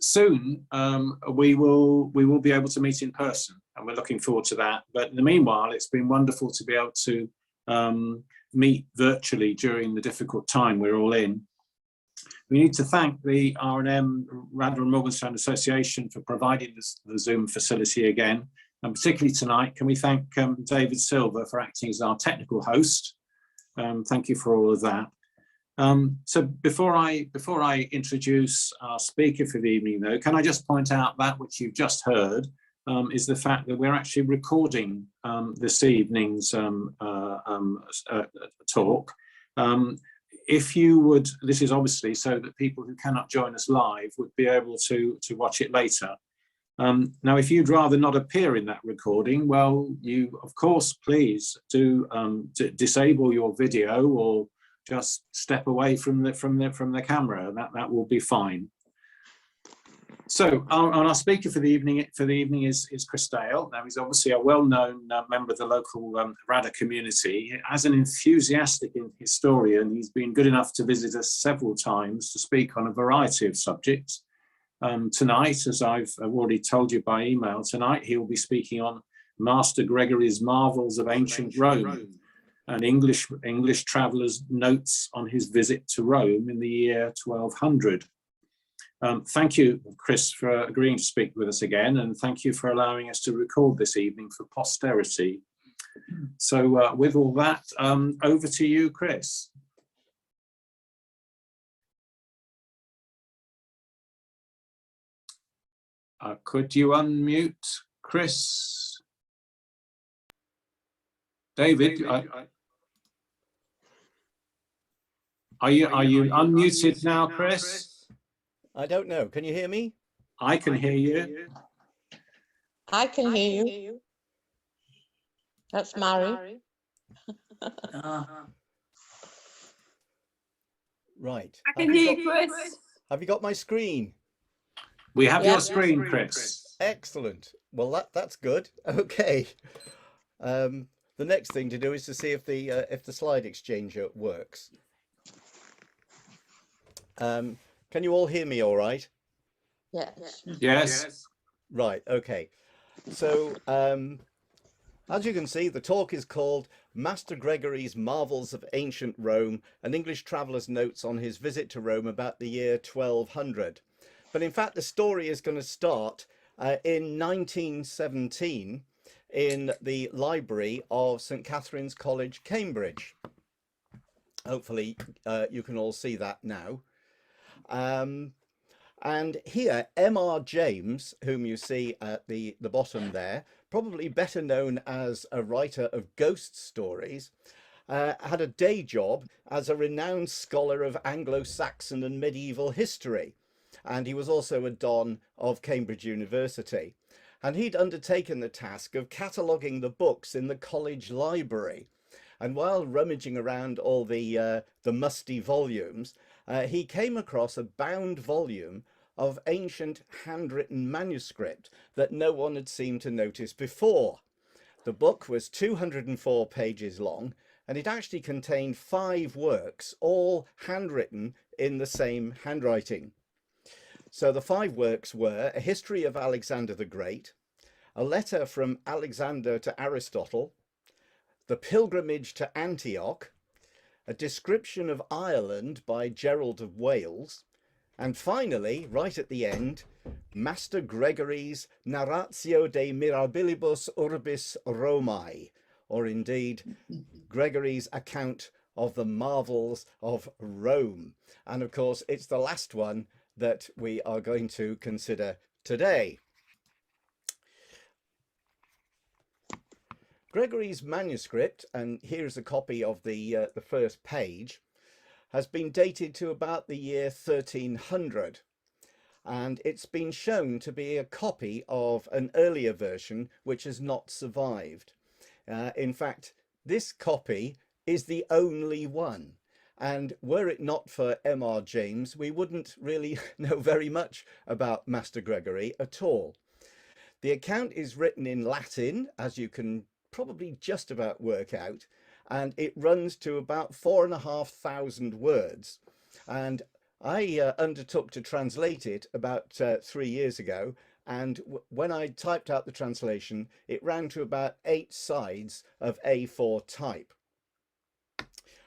soon we will be able to meet in person, and we're looking forward to that. But in the meanwhile, it's been wonderful to be able to meet virtually during the difficult time we're all in. We need to thank the R&M Radyr Local History Association for providing the Zoom facility again, and particularly tonight. Can we thank David Silver for acting as our technical host? Thank you for all of that. So before I introduce our speaker for the evening, though, can I just point out that which you've just heard is the fact that we're actually recording this evening's talk. If you would, this is obviously so that people who cannot join us live would be able to watch it later. Now, if you'd rather not appear in that recording, well, you, of course, please do disable your video or just step away from the camera. That will be fine. So our speaker for the evening is Chris Dale. Now, he's obviously a well-known member of the local Radyr community. As an enthusiastic historian, he's been good enough to visit us several times to speak on a variety of subjects. Tonight, as I've already told you by email, tonight he will be speaking on Master Gregory's Marvels of Ancient Rome, and English travellers' notes on his visit to Rome in the year 1200. Thank you, Chris, for agreeing to speak with us again, and thank you for allowing us to record this evening for posterity. So with all that, over to you, Chris. Could you unmute Chris? David, are you unmuted now, Chris? I don't know. Can you hear me? I can hear you. I can hear you. That's Mary. Right. I can hear you, Chris. Have you got my screen? We have your screen, Chris. Excellent. Well, that's good. Okay. The next thing to do is to see if the slide exchanger works. Can you all hear me all right? Yes. Yes. Right, okay. So, as you can see, the talk is called Master Gregory's Marvels of Ancient Rome, an English traveller's notes on his visit to Rome about the year 1200. But in fact, the story is going to start in 1917 in the library of St. Catherine's College, Cambridge. Hopefully, you can all see that now. And here, M.R. James, whom you see at the bottom there, probably better known as a writer of ghost stories, had a day job as a renowned scholar of Anglo-Saxon and medieval history. And he was also a Don of Cambridge University. And he'd undertaken the task of cataloguing the books in the college library. And while rummaging around all the musty volumes, he came across a bound volume of ancient handwritten manuscript that no one had seemed to notice before. The book was 204 pages long, and it actually contained 5 works, all handwritten in the same handwriting. So the 5 works were a history of Alexander the Great, a letter from Alexander to Aristotle, the pilgrimage to Antioch, a description of Ireland by Gerald of Wales, and finally, right at the end, Master Gregory's Narratio de Mirabilibus Urbis Romae, or indeed Gregory's account of the marvels of Rome. And of course, it's the last one that we are going to consider today. Gregory's manuscript, and here's a copy of the first page, has been dated to about the year 1300, and it's been shown to be a copy of an earlier version which has not survived. In fact, this copy is the only one, and were it not for M.R. James, we wouldn't really know very much about Master Gregory at all. The account is written in Latin, as you can probably just about work out, and it runs to about 4,500 words, and I undertook to translate it about 3 years ago, and when I typed out the translation, it ran to about 8 sides of A4 type.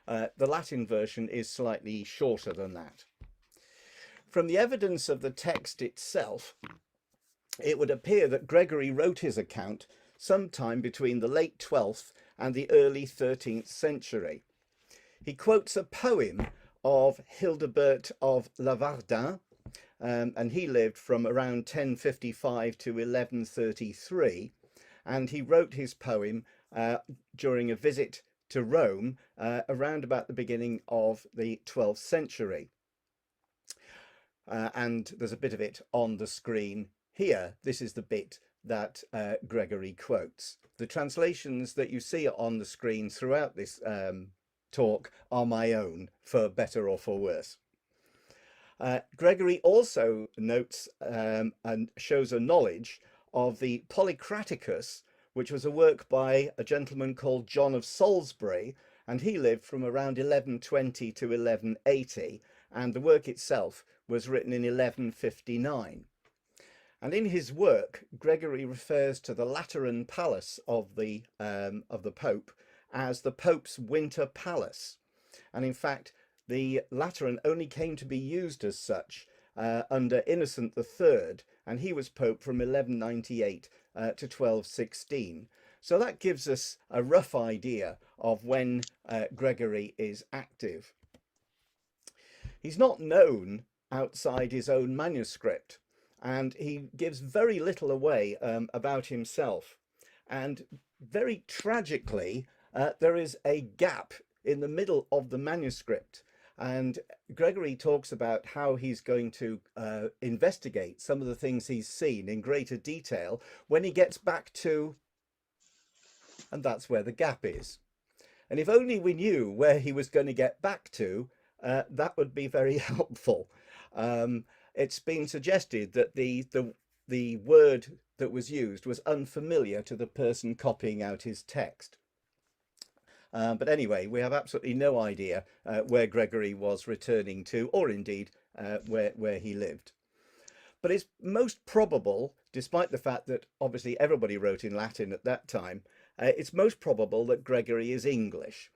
The Latin version is slightly shorter than that. From the evidence of the text itself, it would appear that Gregory wrote his account sometime between the late 12th and the early 13th century. He quotes a poem of Hildebert of Lavardin, and he lived from around 1055 to 1133, and he wrote his poem during a visit to Rome around about the beginning of the 12th century. And there's a bit of it on the screen here. This is the bit that Gregory quotes. The translations that you see on the screen throughout this talk are my own, for better or for worse. Gregory also notes and shows a knowledge of the Polycraticus, which was a work by a gentleman called John of Salisbury, and he lived from around 1120 to 1180, and the work itself was written in 1159. And in his work, Gregory refers to the Lateran palace of the Pope as the Pope's winter palace. And in fact, the Lateran only came to be used as such under Innocent III, and he was Pope from 1198 to 1216. So that gives us a rough idea of when Gregory is active. He's not known outside his own manuscript, and he gives very little away about himself. And very tragically, there is a gap in the middle of the manuscript. And Gregory talks about how he's going to investigate some of the things he's seen in greater detail when he gets back to, and that's where the gap is. And if only we knew where he was going to get back to, that would be very helpful. It's been suggested that the word that was used was unfamiliar to the person copying out his text. But anyway, we have absolutely no idea where Gregory was returning to, or indeed where he lived. But it's most probable, despite the fact that obviously everybody wrote in Latin at that time, it's most probable that Gregory is English.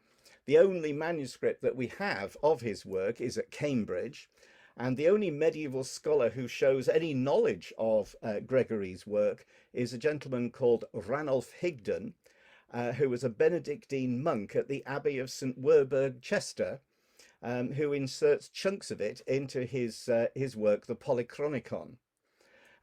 The only manuscript that we have of his work is at Cambridge, and the only medieval scholar who shows any knowledge of Gregory's work is a gentleman called Ranulph Higden, who was a Benedictine monk at the Abbey of St Werburgh, Chester, who inserts chunks of it into his work, the Polychronicon.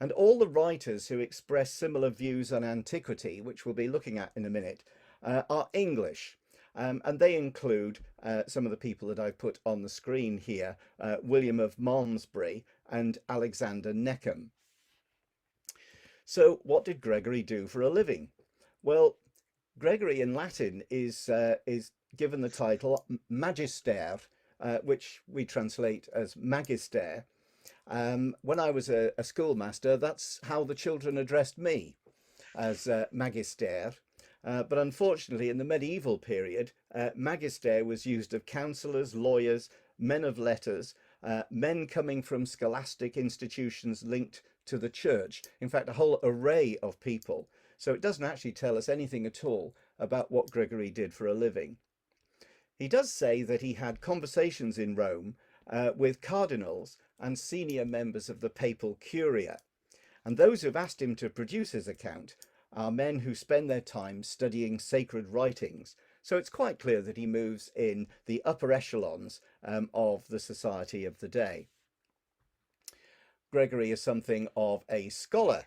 And all the writers who express similar views on antiquity, which we'll be looking at in a minute, are English. And they include some of the people that I've put on the screen here, William of Malmesbury and Alexander Neckham. So what did Gregory do for a living? Well, Gregory in Latin is given the title Magister, which we translate as Magister. When I was a schoolmaster, that's how the children addressed me, as Magister. But unfortunately, in the medieval period, magister was used of councillors, lawyers, men of letters, men coming from scholastic institutions linked to the church. In fact, a whole array of people. So it doesn't actually tell us anything at all about what Gregory did for a living. He does say that he had conversations in Rome with cardinals and senior members of the papal curia. And those who've asked him to produce his account are men who spend their time studying sacred writings. So it's quite clear that he moves in the upper echelons of the society of the day. Gregory is something of a scholar.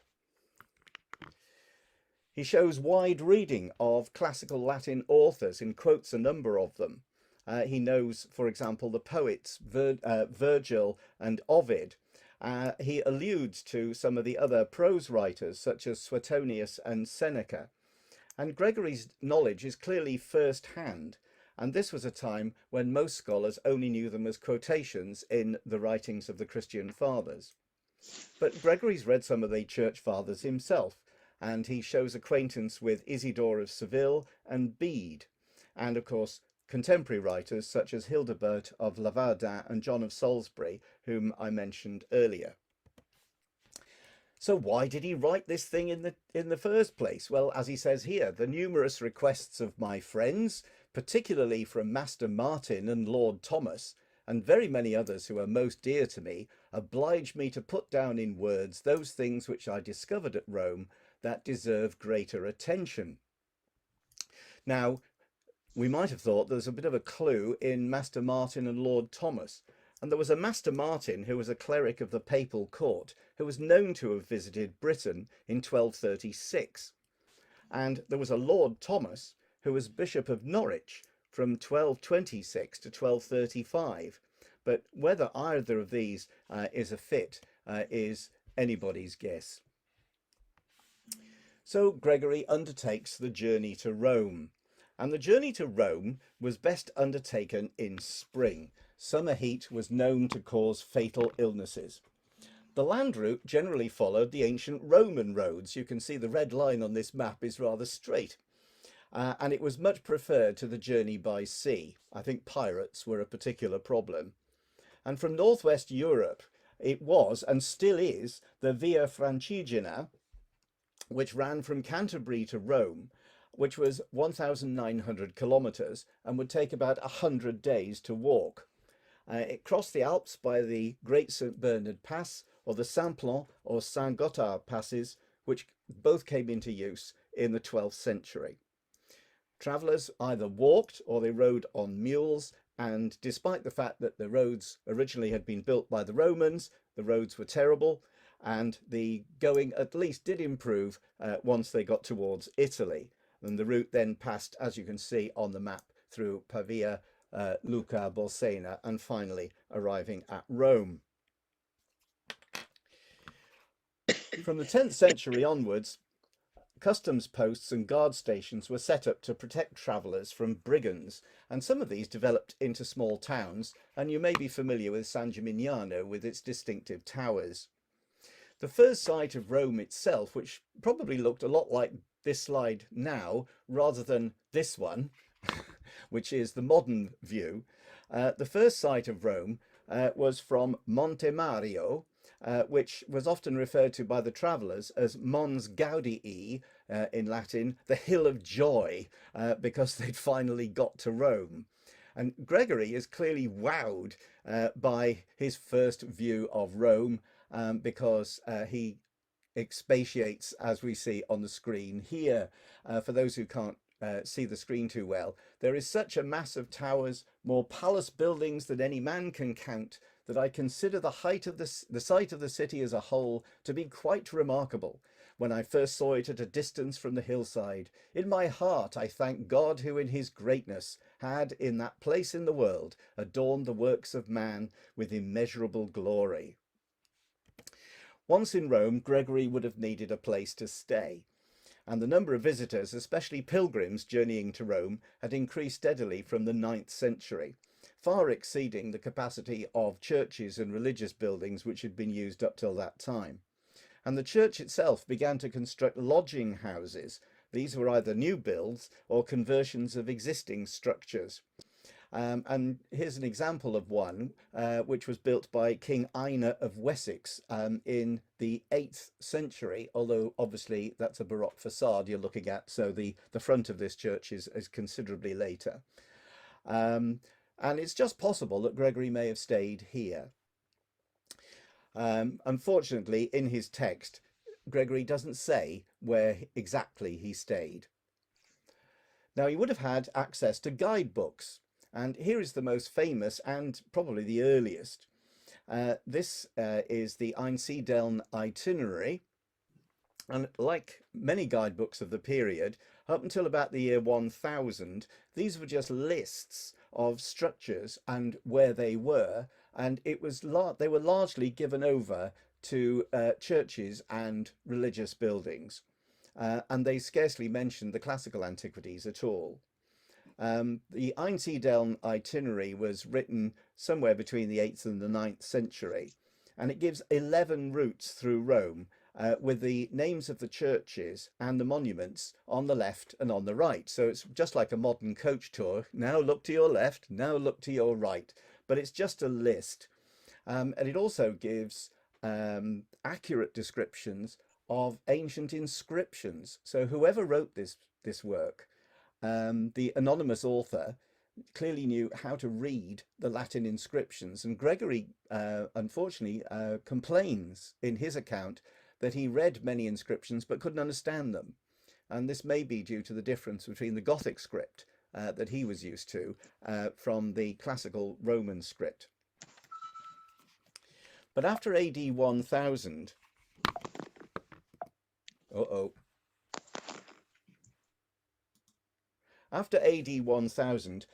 He shows wide reading of classical Latin authors and quotes a number of them. He knows, for example, the poets Virgil and Ovid. He alludes to some of the other prose writers such as Suetonius and Seneca. And Gregory's knowledge is clearly first-hand, and this was a time when most scholars only knew them as quotations in the writings of the Christian fathers. But Gregory's read some of the church fathers himself, and he shows acquaintance with Isidore of Seville and Bede. And of course, contemporary writers such as Hildebert of Lavardin and John of Salisbury, whom I mentioned earlier. So why did he write this thing in the first place? Well, as he says here, the numerous requests of my friends, particularly from Master Martin and Lord Thomas, and very many others who are most dear to me, oblige me to put down in words those things which I discovered at Rome that deserve greater attention. Now, we might have thought there was a bit of a clue in Master Martin and Lord Thomas. And there was a Master Martin who was a cleric of the papal court who was known to have visited Britain in 1236. And there was a Lord Thomas who was Bishop of Norwich from 1226 to 1235. But whether either of these is a fit is anybody's guess. So Gregory undertakes the journey to Rome. And the journey to Rome was best undertaken in spring. Summer heat was known to cause fatal illnesses. The land route generally followed the ancient Roman roads. You can see the red line on this map is rather straight. And it was much preferred to the journey by sea. I think pirates were a particular problem. And from northwest Europe, it was and still is the Via Francigena, which ran from Canterbury to Rome, which was 1,900 kilometers and would take about 100 days to walk. It crossed the Alps by the Great St. Bernard Pass or the Simplon or Saint Gothard passes, which both came into use in the 12th century. Travellers either walked or they rode on mules, and despite the fact that the roads originally had been built by the Romans, the roads were terrible, and the going at least did improve once they got towards Italy. And the route then passed, as you can see on the map, through Pavia, Lucca, Bolsena, and finally arriving at Rome. From the 10th century onwards, customs posts and guard stations were set up to protect travellers from brigands, and some of these developed into small towns, and you may be familiar with San Gimignano with its distinctive towers. The first site of Rome itself, which probably looked a lot like this slide now rather than this one, which is the modern view, the first site of Rome was from Monte Mario, which was often referred to by the travellers as Mons Gaudii, in Latin, the Hill of Joy, because they'd finally got to Rome. And Gregory is clearly wowed by his first view of Rome, because he expatiates, as we see on the screen here. For those who can't see the screen too well, there is such a mass of towers, more palace buildings than any man can count, that I consider the height of the site of the city as a whole to be quite remarkable. When I first saw it at a distance from the hillside, in my heart I thank God who in his greatness had in that place in the world adorned the works of man with immeasurable glory. Once in Rome, Gregory would have needed a place to stay, and the number of visitors, especially pilgrims journeying to Rome, had increased steadily from the 9th century, far exceeding the capacity of churches and religious buildings which had been used up till that time. And the church itself began to construct lodging houses. These were either new builds or conversions of existing structures. And here's an example of one which was built by King Einar of Wessex in the 8th century, although obviously that's a Baroque facade you're looking at, so the front of this church is considerably later. And it's just possible that Gregory may have stayed here. Unfortunately, in his text, Gregory doesn't say where exactly he stayed. Now, he would have had access to guidebooks, and here is the most famous and probably the earliest. This is the Einstein Itinerary, and like many guidebooks of the period, up until about the year 1000, these were just lists of structures and where they were, and they were largely given over to churches and religious buildings, and they scarcely mentioned the classical antiquities at all. The Einstein Itinerary was written somewhere between the 8th and the 9th century, and it gives 11 routes through Rome, with the names of the churches and the monuments on the left and on the right. So it's just like a modern coach tour. Now look to your left, now look to your right. But it's just a list. And it also gives accurate descriptions of ancient inscriptions. So whoever wrote this work, the anonymous author, clearly knew how to read the Latin inscriptions. And Gregory, unfortunately, complains in his account that he read many inscriptions but couldn't understand them. And this may be due to the difference between the Gothic script that he was used to from the classical Roman script. But after AD 1000, after AD 1000,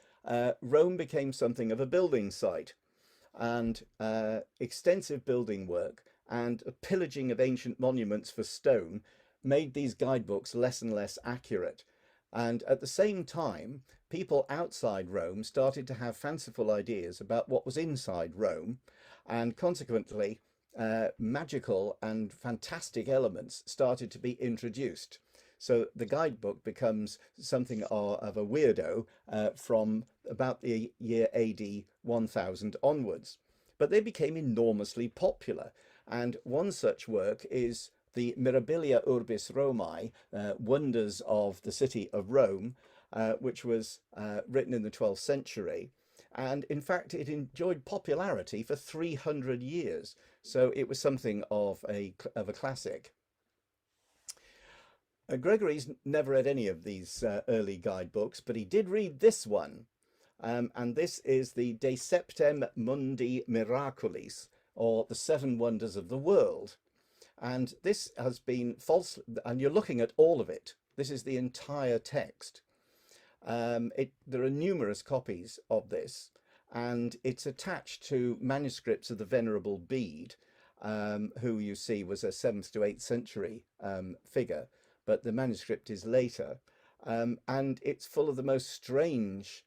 Rome became something of a building site, and extensive building work and a pillaging of ancient monuments for stone made these guidebooks less and less accurate. And at the same time, people outside Rome started to have fanciful ideas about what was inside Rome, and consequently, magical and fantastic elements started to be introduced. So the guidebook becomes something of a weirdo from about the year AD 1000 onwards. But they became enormously popular. And one such work is the Mirabilia Urbis Romae, Wonders of the City of Rome, which was written in the 12th century. And in fact, it enjoyed popularity for 300 years. So it was something of a classic. Gregory's never read any of these early guidebooks, but he did read this one. And this is the De Septem Mundi Miraculis, or the Seven Wonders of the World. And this has been false, and you're looking at all of it. This is the entire text. There are numerous copies of this, and it's attached to manuscripts of the Venerable Bede, who you see was a 7th to 8th century figure, but the manuscript is later. And it's full of the most strange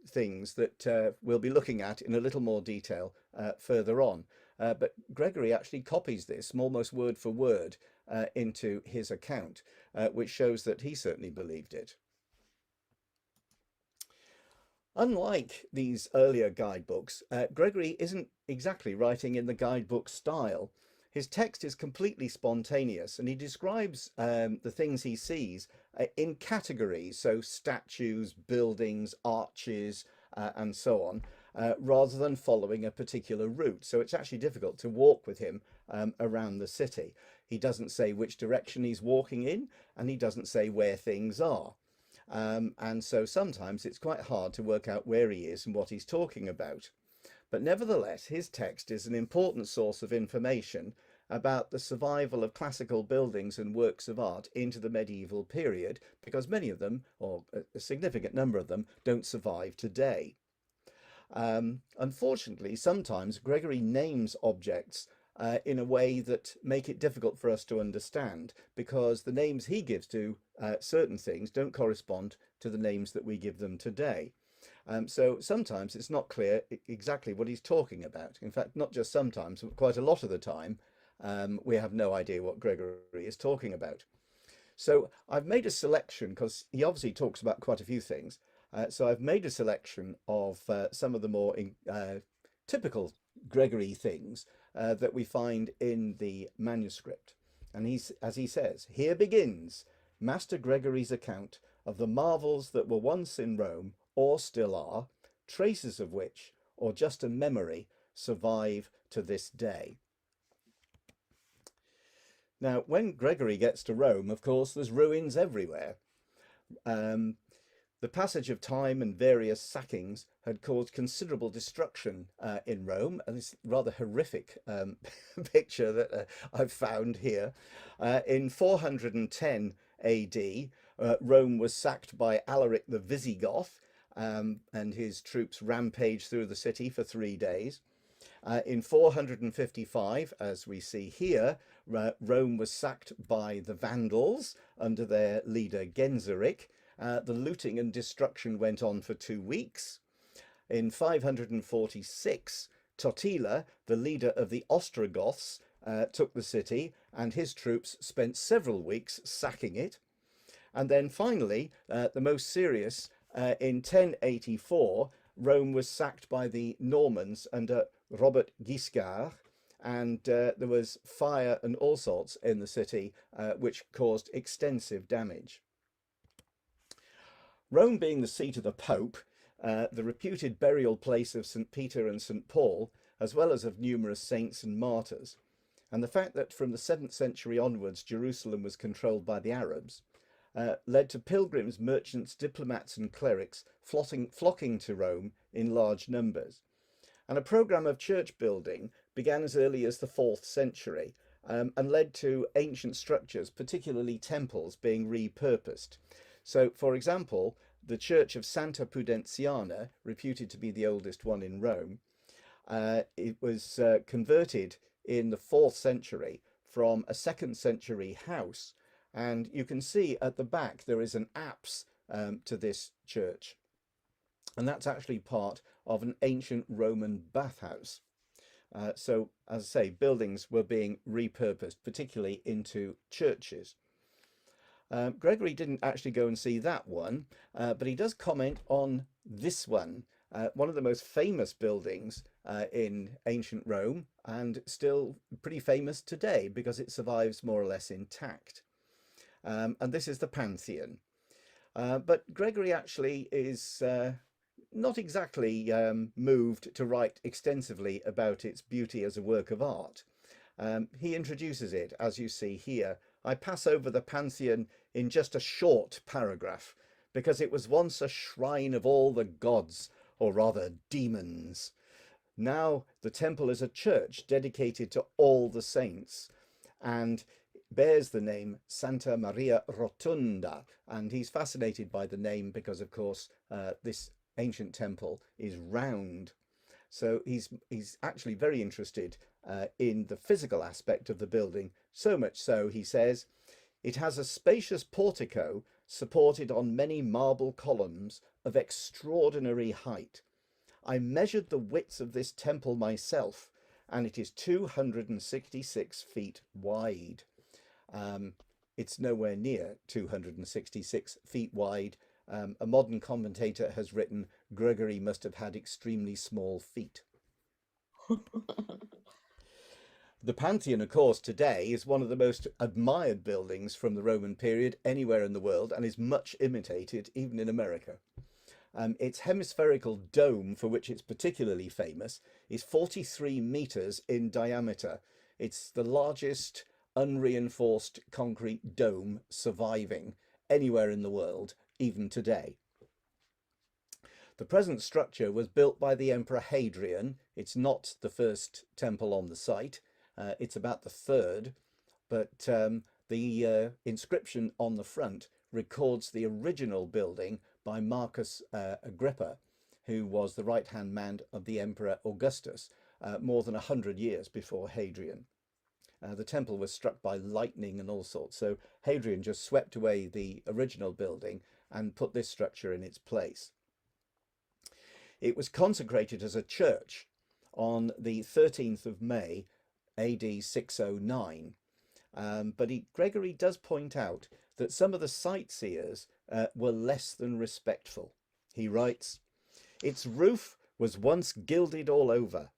things that we'll be looking at in a little more detail further on. But Gregory actually copies this almost word for word into his account, which shows that he certainly believed it. Unlike these earlier guidebooks, Gregory isn't exactly writing in the guidebook style. His text is completely spontaneous, and he describes the things he sees in categories, so statues, buildings, arches, and so on, rather than following a particular route. So it's actually difficult to walk with him around the city. He doesn't say which direction he's walking in, and he doesn't say where things are. And so sometimes it's quite hard to work out where he is and what he's talking about. But nevertheless, his text is an important source of information about the survival of classical buildings and works of art into the medieval period, because many of them, or a significant number of them, don't survive today. Unfortunately, sometimes Gregory names objects in a way that make it difficult for us to understand, because the names he gives to certain things don't correspond to the names that we give them today. So sometimes it's not clear exactly what he's talking about. In fact, not just sometimes, but quite a lot of the time, we have no idea what Gregory is talking about. So I've made a selection, because he obviously talks about quite a few things. So I've made a selection of some of the more typical Gregory things that we find in the manuscript. And as he says, here begins Master Gregory's account of the marvels that were once in Rome, or still are, traces of which, or just a memory, survive to this day. Now, when Gregory gets to Rome, of course, there's ruins everywhere. The passage of time and various sackings had caused considerable destruction in Rome, and this rather horrific picture that I've found here. In 410 AD, Rome was sacked by Alaric the Visigoth, and his troops rampaged through the city for 3 days. In 455, as we see here, Rome was sacked by the Vandals under their leader Genseric. The looting and destruction went on for 2 weeks. In 546, Totila, the leader of the Ostrogoths, took the city, and his troops spent several weeks sacking it. And then finally, the most serious, in 1084, Rome was sacked by the Normans under Robert Guiscard, and there was fire and all sorts in the city, which caused extensive damage. Rome being the seat of the Pope, the reputed burial place of St. Peter and St. Paul, as well as of numerous saints and martyrs, and the fact that from the 7th century onwards Jerusalem was controlled by the Arabs, led to pilgrims, merchants, diplomats and clerics flocking to Rome in large numbers. And a programme of church building began as early as the 4th century and led to ancient structures, particularly temples, being repurposed. So, for example, the church of Santa Pudenziana, reputed to be the oldest one in Rome, it was converted in the 4th century from a 2nd century house. And you can see at the back there is an apse to this church. And that's actually part of an ancient Roman bathhouse. So, as I say, buildings were being repurposed, particularly into churches. Gregory didn't actually go and see that one, but he does comment on this one, one of the most famous buildings in ancient Rome, and still pretty famous today because it survives more or less intact. And this is the Pantheon. But Gregory actually is not exactly moved to write extensively about its beauty as a work of art. He introduces it, as you see here. I pass over the Pantheon in just a short paragraph, because it was once a shrine of all the gods, or rather demons. Now the temple is a church dedicated to all the saints, and bears the name Santa Maria Rotunda, and he's fascinated by the name because, of course, this ancient temple is round. So he's actually very interested in the physical aspect of the building, so much so, he says, it has a spacious portico supported on many marble columns of extraordinary height. I measured the width of this temple myself, and it is 266 feet wide. It's nowhere near 266 feet wide. A modern commentator has written, Gregory must have had extremely small feet. The Pantheon, of course, today is one of the most admired buildings from the Roman period anywhere in the world, and is much imitated, even in America. Its hemispherical dome, for which it's particularly famous, is 43 meters in diameter. It's the largest unreinforced concrete dome surviving anywhere in the world, even today. The present structure was built by the Emperor Hadrian. It's not the first temple on the site. It's about the third, but the inscription on the front records the original building by Marcus Agrippa, who was the right-hand man of the Emperor Augustus, more than 100 years before Hadrian. The temple was struck by lightning and all sorts, so Hadrian just swept away the original building and put this structure in its place. It was consecrated as a church on the 13th of May, AD 609, but Gregory does point out that some of the sightseers were less than respectful. He writes, its roof was once gilded all over,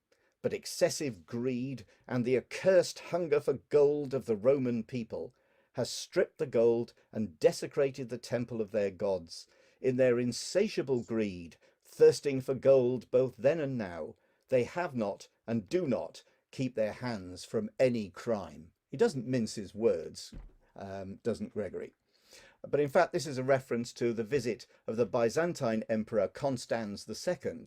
but excessive greed and the accursed hunger for gold of the Roman people has stripped the gold and desecrated the temple of their gods. In their insatiable greed, thirsting for gold both then and now, they have not and do not keep their hands from any crime. He doesn't mince his words, doesn't Gregory? But in fact, this is a reference to the visit of the Byzantine Emperor Constans II,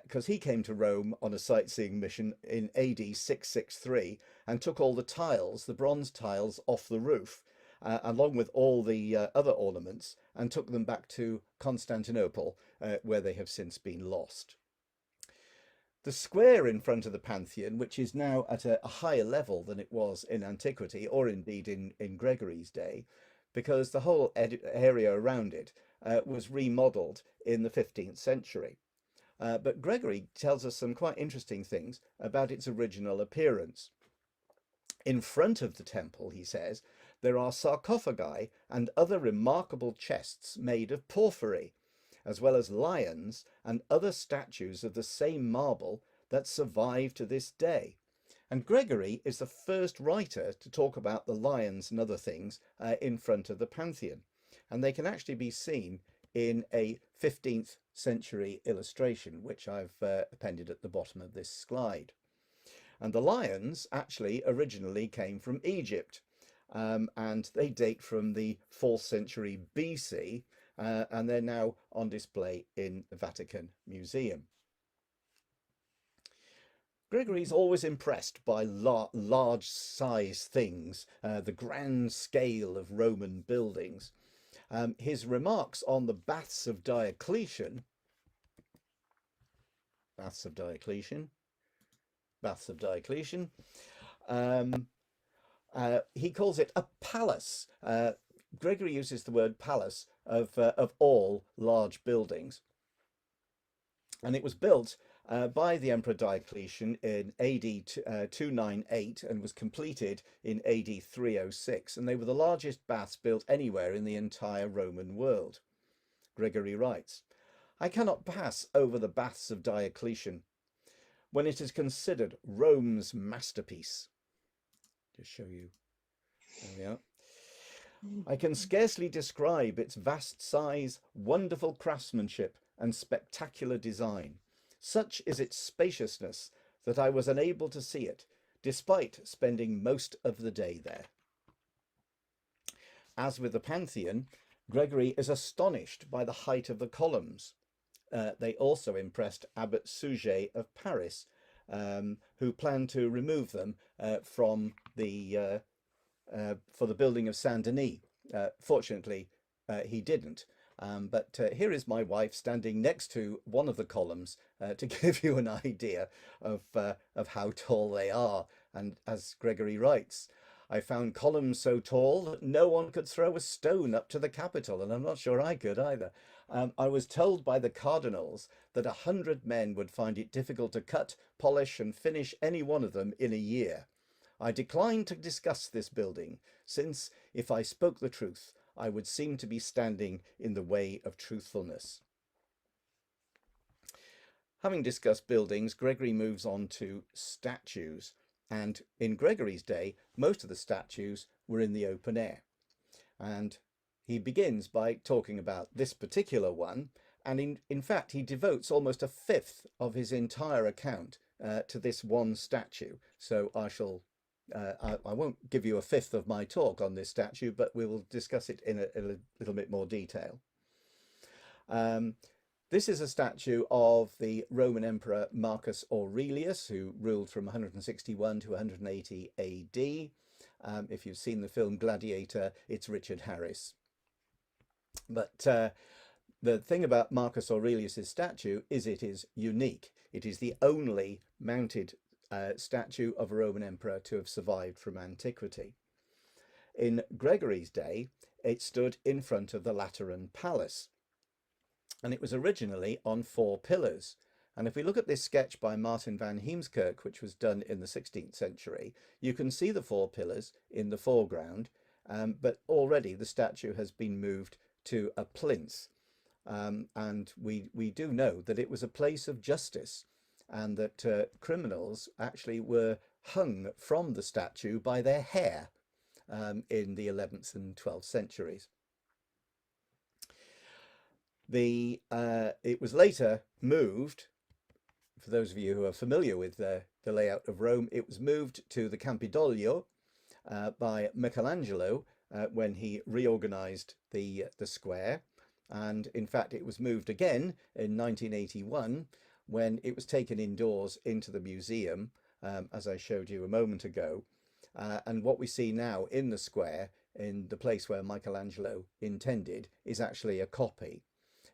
because he came to Rome on a sightseeing mission in AD 663 and took all the tiles, the bronze tiles, off the roof, along with all the other ornaments, and took them back to Constantinople, where they have since been lost. The square in front of the Pantheon, which is now at a higher level than it was in antiquity, or indeed in Gregory's day, because the whole area around it was remodelled in the 15th century. But Gregory tells us some quite interesting things about its original appearance. In front of the temple, he says, there are sarcophagi and other remarkable chests made of porphyry, as well as lions and other statues of the same marble that survive to this day. And Gregory is the first writer to talk about the lions and other things in front of the Pantheon. And they can actually be seen in a 15th century illustration, which I've appended at the bottom of this slide. And the lions actually originally came from Egypt, and they date from the 4th century BC, and they're now on display in the Vatican Museum. Gregory's always impressed by large size things, the grand scale of Roman buildings. His remarks on the Baths of Diocletian, he calls it a palace. Gregory uses the word palace of all large buildings. And it was built by the Emperor Diocletian in AD 298 and was completed in AD 306. And they were the largest baths built anywhere in the entire Roman world. Gregory writes, I cannot pass over the Baths of Diocletian when it is considered Rome's masterpiece. Just show you. There we are. I can scarcely describe its vast size, wonderful craftsmanship, and spectacular design. Such is its spaciousness that I was unable to see it, despite spending most of the day there. As with the Pantheon, Gregory is astonished by the height of the columns. They also impressed Abbot Suger of Paris, who planned to remove them from the for the building of Saint Denis. Fortunately, he didn't. But here is my wife standing next to one of the columns to give you an idea of how tall they are. And as Gregory writes, I found columns so tall that no one could throw a stone up to the Capitol, and I'm not sure I could either. I was told by the cardinals that 100 men would find it difficult to cut, polish, and finish any one of them in a year. I declined to discuss this building, since, if I spoke the truth, I would seem to be standing in the way of truthfulness. Having discussed buildings, Gregory moves on to statues. And in Gregory's day, most of the statues were in the open air. And he begins by talking about this particular one. And in fact, he devotes almost a fifth of his entire account to this one statue. So I won't give you a fifth of my talk on this statue, but we will discuss it in a little bit more detail. This is a statue of the Roman Emperor Marcus Aurelius, who ruled from 161 to 180 AD. If you've seen the film Gladiator, it's Richard Harris. But the thing about Marcus Aurelius's statue is it is unique. It is the only mounted statue of a Roman emperor to have survived from antiquity. In Gregory's day, it stood in front of the Lateran Palace, and it was originally on 4 pillars. And if we look at this sketch by Martin van Heemskerk, which was done in the 16th century, you can see the 4 pillars in the foreground, but already the statue has been moved to a plinth. And we do know that it was a place of justice, and that criminals actually were hung from the statue by their hair in the 11th and 12th centuries. It was later moved, for those of you who are familiar with the layout of Rome, it was moved to the Campidoglio by Michelangelo when he reorganized the square. And in fact, it was moved again in 1981 when it was taken indoors into the museum, as I showed you a moment ago. And what we see now in the square, in the place where Michelangelo intended, is actually a copy.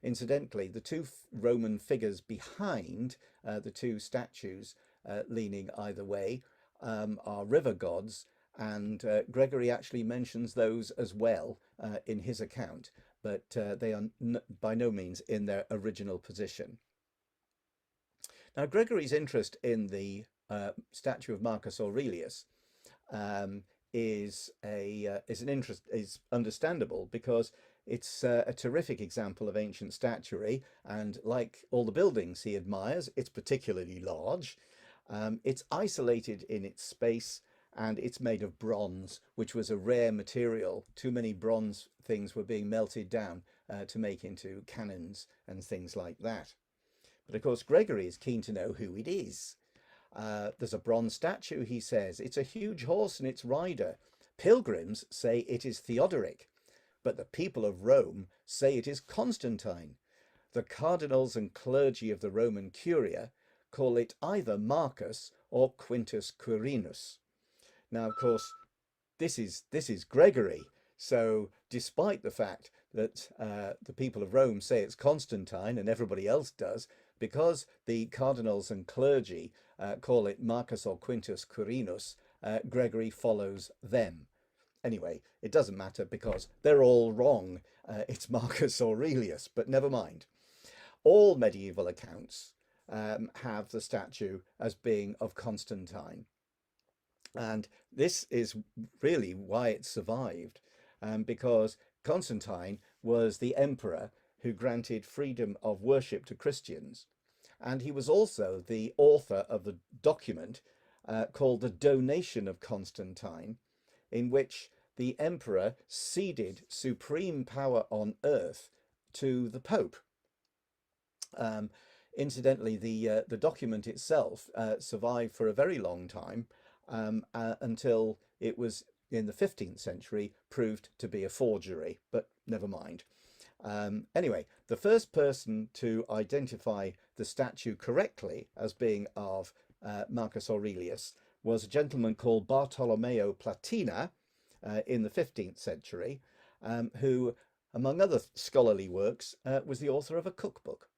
Incidentally, the 2 Roman figures behind the 2 statues leaning either way are river gods, and Gregory actually mentions those as well in his account, but they are by no means in their original position. Now, Gregory's interest in the statue of Marcus Aurelius is understandable, because it's a terrific example of ancient statuary, and like all the buildings he admires, it's particularly large. It's isolated in its space, and it's made of bronze, which was a rare material. Too many bronze things were being melted down to make into cannons and things like that. But of course, Gregory is keen to know who it is. There's a bronze statue, he says. It's a huge horse and its rider. Pilgrims say it is Theodoric, but the people of Rome say it is Constantine. The cardinals and clergy of the Roman Curia call it either Marcus or Quintus Quirinus. Now, of course, this is Gregory. So despite the fact that the people of Rome say it's Constantine and everybody else does, because the cardinals and clergy call it Marcus or Quintus Quirinus, Gregory follows them. Anyway, it doesn't matter because they're all wrong. It's Marcus Aurelius, but never mind. All medieval accounts have the statue as being of Constantine. And this is really why it survived, because Constantine was the emperor who granted freedom of worship to Christians. And he was also the author of the document called the Donation of Constantine, in which the emperor ceded supreme power on earth to the Pope. Incidentally, the document itself survived for a very long time, until it was in the 15th century proved to be a forgery, but never mind. Anyway, the first person to identify the statue correctly as being of Marcus Aurelius was a gentleman called Bartolomeo Platina in the 15th century, who, among other scholarly works, was the author of a cookbook.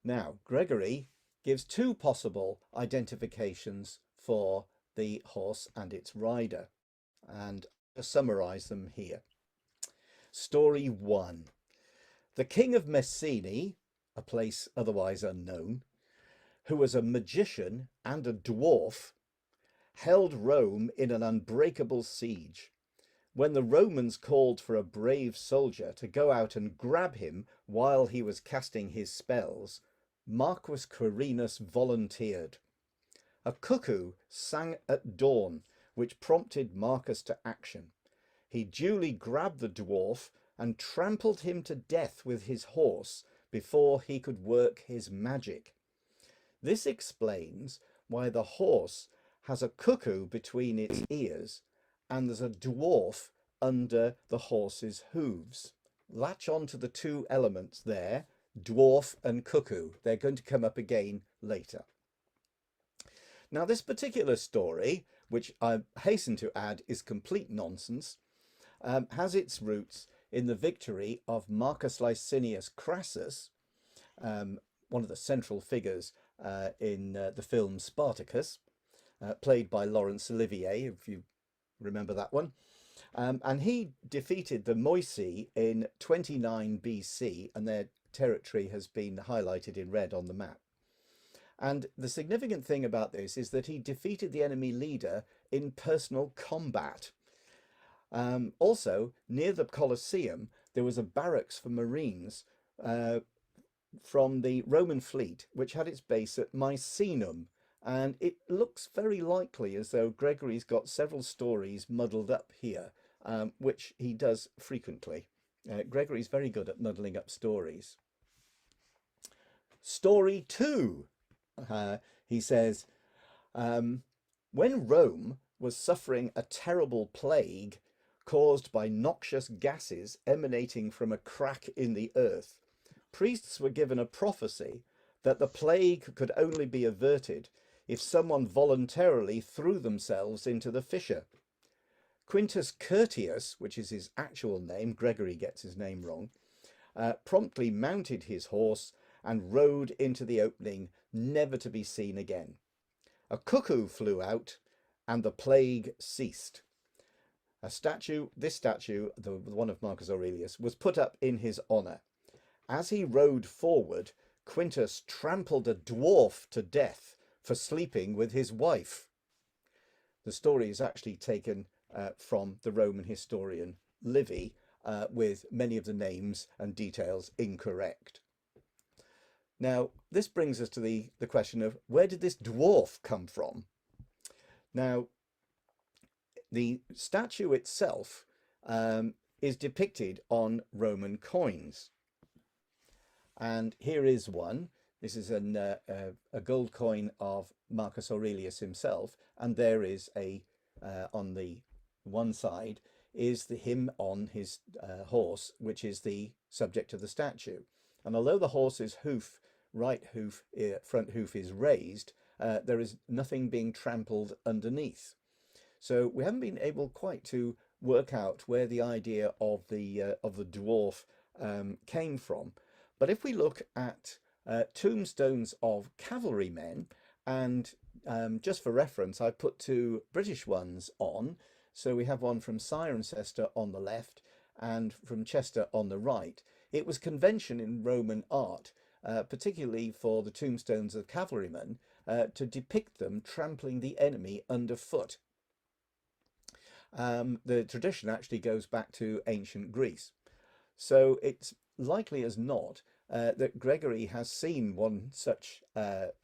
Now, Gregory gives two possible identifications for the horse and its rider, and I'll summarize them here. Story 1. The King of Messini, a place otherwise unknown, who was a magician and a dwarf, held Rome in an unbreakable siege. When the Romans called for a brave soldier to go out and grab him while he was casting his spells, Marcus Quirinus volunteered. A cuckoo sang at dawn, which prompted Marcus to action. He duly grabbed the dwarf and trampled him to death with his horse before he could work his magic. This explains why the horse has a cuckoo between its ears and there's a dwarf under the horse's hooves. Latch on to the two elements there, dwarf and cuckoo. They're going to come up again later. Now, this particular story, which I hasten to add is complete nonsense, has its roots in the victory of Marcus Licinius Crassus, one of the central figures in the film Spartacus, played by Laurence Olivier, if you remember that one. And he defeated the Moisi in 29 BC, and their territory has been highlighted in red on the map. And the significant thing about this is that he defeated the enemy leader in personal combat. Also, near the Coliseum, there was a barracks for Marines from the Roman fleet, which had its base at Misenum. And it looks very likely as though Gregory's got several stories muddled up here, which he does frequently. Gregory's very good at muddling up stories. Story 2. He says, when Rome was suffering a terrible plague caused by noxious gases emanating from a crack in the earth, priests were given a prophecy that the plague could only be averted if someone voluntarily threw themselves into the fissure. Quintus Curtius, which is his actual name, Gregory gets his name wrong, promptly mounted his horse and rode into the opening, never to be seen again. A cuckoo flew out and the plague ceased. This statue, the one of Marcus Aurelius, was put up in his honour. As he rode forward, Quintus trampled a dwarf to death for sleeping with his wife. The story is actually taken from the Roman historian Livy, with many of the names and details incorrect. Now, this brings us to the question of where did this dwarf come from? Now, the statue itself is depicted on Roman coins. And here is one. This is a gold coin of Marcus Aurelius himself. And there is on the one side is him on his horse, which is the subject of the statue. And although the horse's right hoof, front hoof is raised, there is nothing being trampled underneath. So we haven't been able quite to work out where the idea of the dwarf came from. But if we look at tombstones of cavalrymen, and just for reference, I put two British ones on. So we have one from Cirencester on the left and from Chester on the right. It was convention in Roman art, particularly for the tombstones of cavalrymen, to depict them trampling the enemy underfoot. The tradition actually goes back to ancient Greece. So it's likely as not that Gregory has seen one such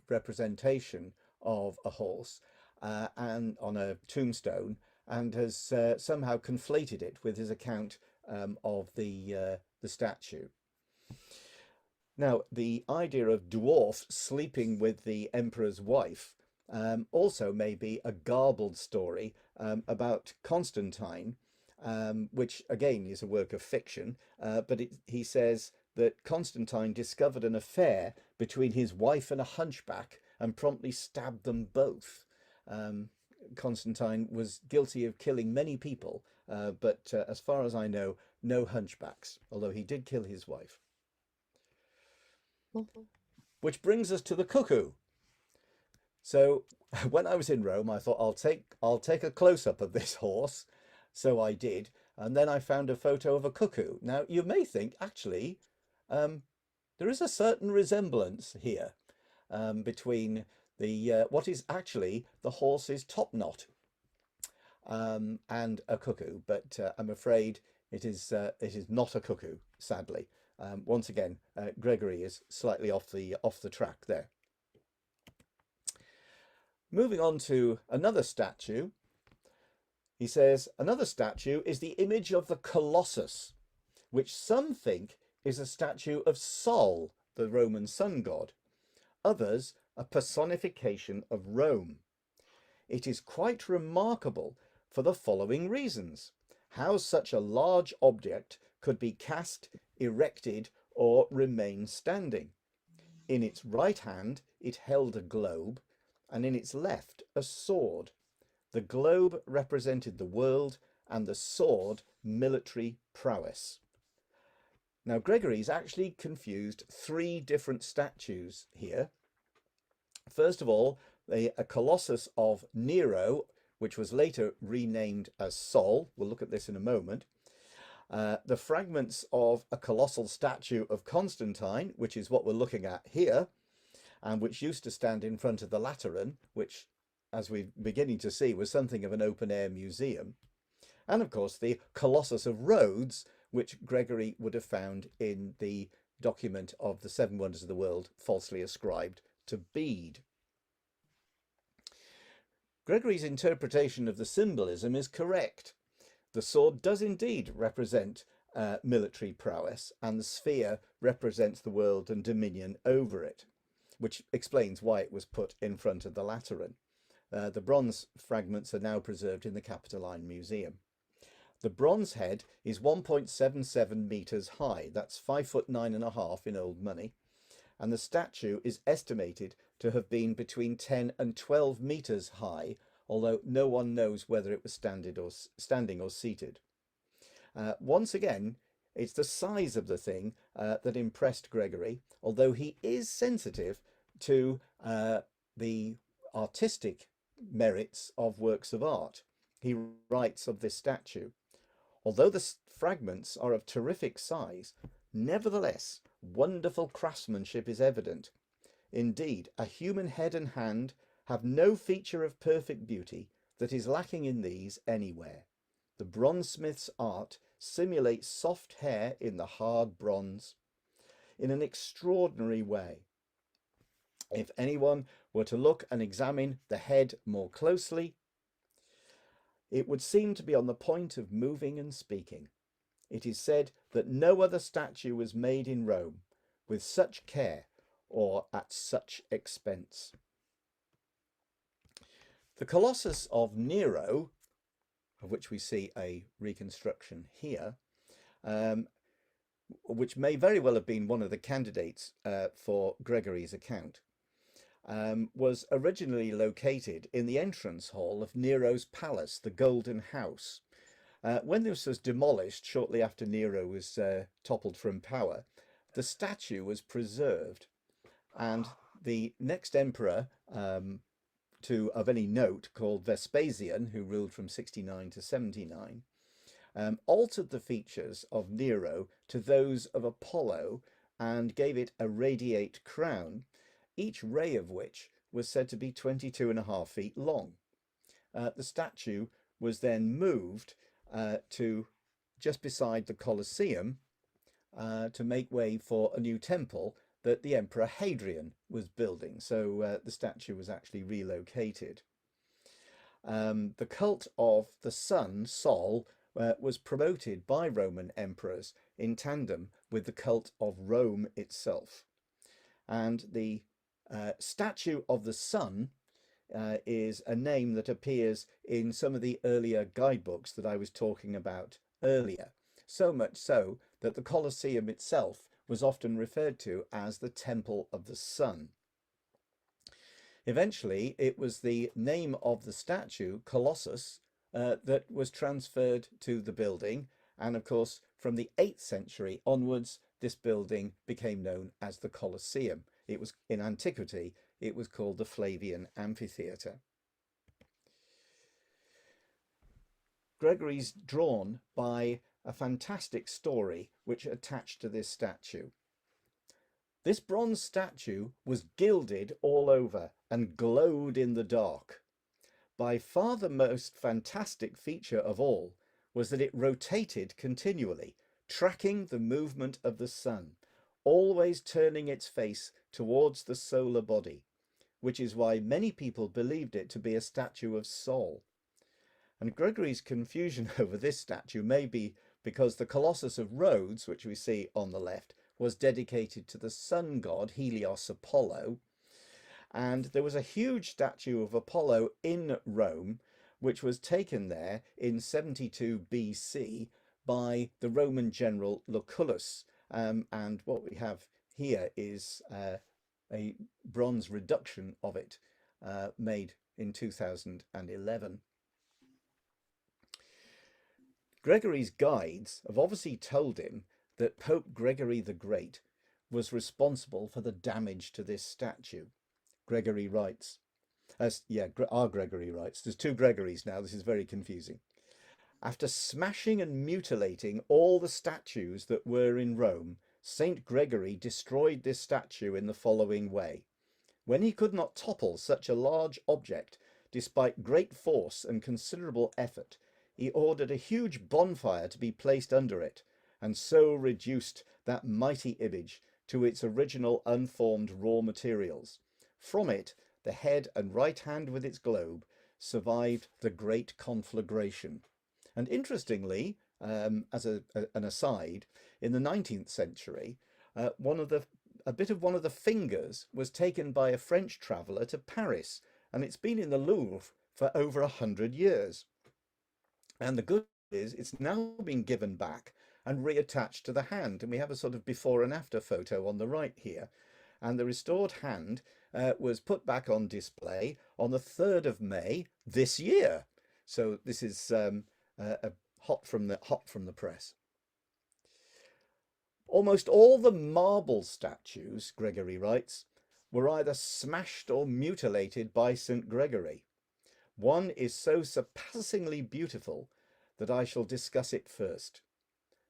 representation of a horse and on a tombstone, and has somehow conflated it with his account of the statue. Now, the idea of dwarf sleeping with the emperor's wife also may be a garbled story about Constantine, which again is a work of fiction, but he says that Constantine discovered an affair between his wife and a hunchback and promptly stabbed them both. Constantine was guilty of killing many people, but as far as I know, no hunchbacks, although he did kill his wife. Which brings us to the cuckoo. So when I was in Rome, I thought I'll take a close-up of this horse. So I did, and then I found a photo of a cuckoo. Now you may think actually there is a certain resemblance here between the what is actually the horse's top knot and a cuckoo, but I'm afraid it is not a cuckoo, sadly. Once again, Gregory is slightly off the track there. Moving on to another statue, he says another statue is the image of the Colossus, which some think is a statue of Sol, the Roman sun god. Others a personification of Rome. It is quite remarkable for the following reasons: how such a large object could be cast, erected, or remain standing. In its right hand it held a globe, and in its left a sword. The globe represented the world, and the sword military prowess. Now Gregory's actually confused three different statues here. First of all, a Colossus of Nero, which was later renamed as Sol. We'll look at this in a moment. The fragments of a colossal statue of Constantine, which is what we're looking at here, and which used to stand in front of the Lateran, which, as we're beginning to see, was something of an open-air museum. And of course, the Colossus of Rhodes, which Gregory would have found in the document of the Seven Wonders of the World, falsely ascribed to Bede. Gregory's interpretation of the symbolism is correct. The sword does indeed represent military prowess, and the sphere represents the world and dominion over it, which explains why it was put in front of the Lateran. The bronze fragments are now preserved in the Capitoline Museum. The bronze head is 1.77 meters high. That's 5'9.5" in old money. And the statue is estimated to have been between 10 and 12 meters high, although no one knows whether it was standing or seated. Once again, it's the size of the thing that impressed Gregory, although he is sensitive to the artistic merits of works of art. He writes of this statue: although the fragments are of terrific size, nevertheless, wonderful craftsmanship is evident. Indeed, a human head and hand, have no feature of perfect beauty that is lacking in these anywhere. The bronzesmith's art simulates soft hair in the hard bronze in an extraordinary way. If anyone were to look and examine the head more closely, it would seem to be on the point of moving and speaking. It is said that no other statue was made in Rome with such care or at such expense. The Colossus of Nero, of which we see a reconstruction here, which may very well have been one of the candidates for Gregory's account, was originally located in the entrance hall of Nero's palace, the Golden House. When this was demolished shortly after Nero was toppled from power, the statue was preserved, and the next emperor of any note, called Vespasian, who ruled from 69 to 79, altered the features of Nero to those of Apollo and gave it a radiate crown, each ray of which was said to be 22.5 feet long. The statue was then moved to just beside the Coliseum to make way for a new temple that the Emperor Hadrian was building. So the statue was actually relocated. The cult of the sun, Sol, was promoted by Roman emperors in tandem with the cult of Rome itself. And the statue of the sun is a name that appears in some of the earlier guidebooks that I was talking about earlier. So much so that the Colosseum itself was often referred to as the Temple of the Sun. Eventually, it was the name of the statue, Colossus, that was transferred to the building. And of course, from the 8th century onwards, this building became known as the Colosseum. It was, in antiquity, it was called the Flavian Amphitheater. Gregory's drawn by a fantastic story which attached to this statue. This bronze statue was gilded all over and glowed in the dark. By far the most fantastic feature of all was that it rotated continually, tracking the movement of the sun, always turning its face towards the solar body, which is why many people believed it to be a statue of Sol. And Gregory's confusion over this statue may be because the Colossus of Rhodes, which we see on the left, was dedicated to the sun god Helios Apollo. And there was a huge statue of Apollo in Rome, which was taken there in 72 BC by the Roman general Lucullus. And what we have here is a bronze reduction of it made in 2011. Gregory's guides have obviously told him that Pope Gregory the Great was responsible for the damage to this statue. Gregory writes, our Gregory writes, there's two Gregorys now, this is very confusing. After smashing and mutilating all the statues that were in Rome, Saint Gregory destroyed this statue in the following way. When he could not topple such a large object, despite great force and considerable effort, he ordered a huge bonfire to be placed under it, and so reduced that mighty image to its original unformed raw materials. From it, the head and right hand with its globe survived the great conflagration. And interestingly, as an aside, in the 19th century, a bit of one of the fingers was taken by a French traveller to Paris, and it's been in the Louvre for over 100 years. And the good is it's now been given back and reattached to the hand. And we have a sort of before and after photo on the right here. And the restored hand was put back on display on the 3rd of May this year. So this is hot from the press. Almost all the marble statues, Gregory writes, were either smashed or mutilated by St. Gregory. One is so surpassingly beautiful that I shall discuss it first.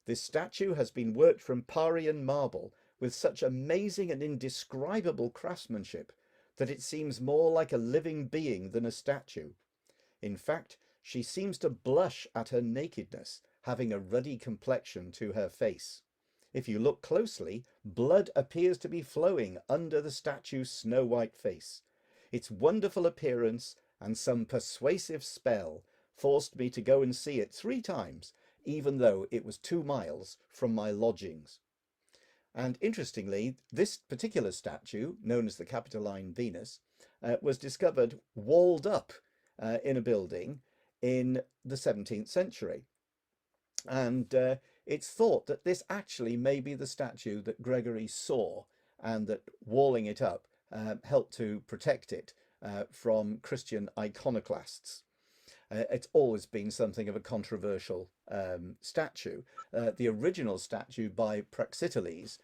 This statue has been worked from Parian marble with such amazing and indescribable craftsmanship that it seems more like a living being than a statue. In fact, she seems to blush at her nakedness, having a ruddy complexion to her face. If you look closely, blood appears to be flowing under the statue's snow-white face. Its wonderful appearance and some persuasive spell forced me to go and see it 3 times, even though it was 2 miles from my lodgings. And interestingly, this particular statue, known as the Capitoline Venus, was discovered walled up in a building in the 17th century. And it's thought that this actually may be the statue that Gregory saw, and that walling it up helped to protect it from Christian iconoclasts. It's always been something of a controversial statue. The original statue by Praxiteles